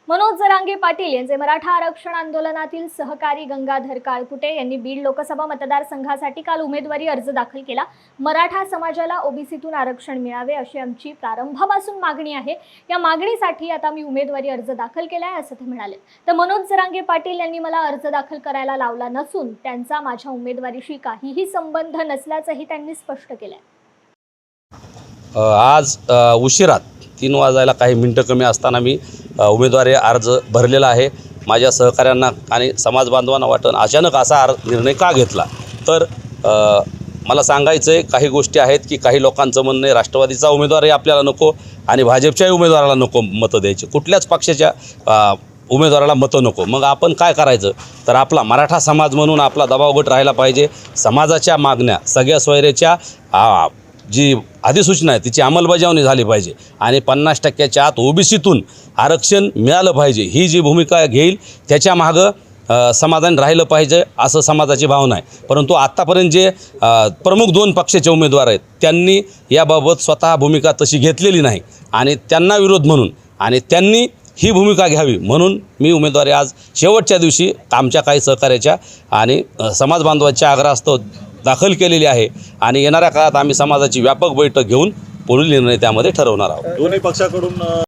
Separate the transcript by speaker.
Speaker 1: मनोज जरांगे पाटील यांचे मराठा आरक्षण आंदोलनातील सहकारी गंगाधर काळकुटे यांनी बीड लोकसभा मतदारसंघासाठी काल उमेदवारी अर्ज दाखल केला। मराठा समाजाला ओबीसीतून आरक्षण मिळावे अशी आमची प्रारंभापासून मागणी आहे। या मागणीसाठी आता मी उमेदवारी अर्ज दाखल केला आहे असं ते म्हणाले। तर मनोज जरांगे पाटील यांनी मला अर्ज दाखल करायला लावला नसून त्यांचा माझ्या उमेदवारीशी काहीही संबंध नसल्याचंही त्यांनी स्पष्ट केलंय।
Speaker 2: आज उशिरात 3 वाजायला काही मिनिटं कमी असताना मी उमेदवारी अर्ज भरलेला आहे। माझ्या सहकाऱ्यांना आणि समाज बांधवांना वाटतं अचानक असा निर्णय का घेतला, तर मला सांगायचं आहे काही गोष्टी आहेत की काही लोकांचं म्हणणं आहे राष्ट्रवादीचा उमेदवारही आपल्याला नको आणि भाजपच्याही उमेदवाराला नको मतं द्यायची, कुठल्याच पक्षाच्या उमेदवाराला मतं नको। मग आपण काय करायचं, तर आपला मराठा समाज म्हणून आपला दबाव गट राहिला पाहिजे। समाजाच्या मागण्या सगळ्या सोयरेच्या जी अधिसूचना आहे तिची अंमलबजावणी झाली पाहिजे आणि 50% आत ओबीसीतून आरक्षण मिळालं पाहिजे ही जी भूमिका घेईल त्याच्या मागं समाधान राहिलं पाहिजे असं समाजाची भावना आहे। परंतु आत्तापर्यंत जे प्रमुख 2 पक्षाचे उमेदवार आहेत त्यांनी याबाबत स्वतः भूमिका तशी घेतलेली नाही आणि त्यांना विरोध म्हणून आणि त्यांनी ही भूमिका घ्यावी म्हणून मी उमेदवारी आज शेवटच्या दिवशी आमच्या काही सहकार्याच्या आणि समाज बांधवांच्या आग्रहास्तव दाखल केलेली आहे आणि येणाऱ्या काळात आम्ही समाजाची व्यापक बैठक घेऊन पुढील निर्णय त्यामध्ये ठरवणार आहोत।
Speaker 3: दोन्ही पक्षाकडून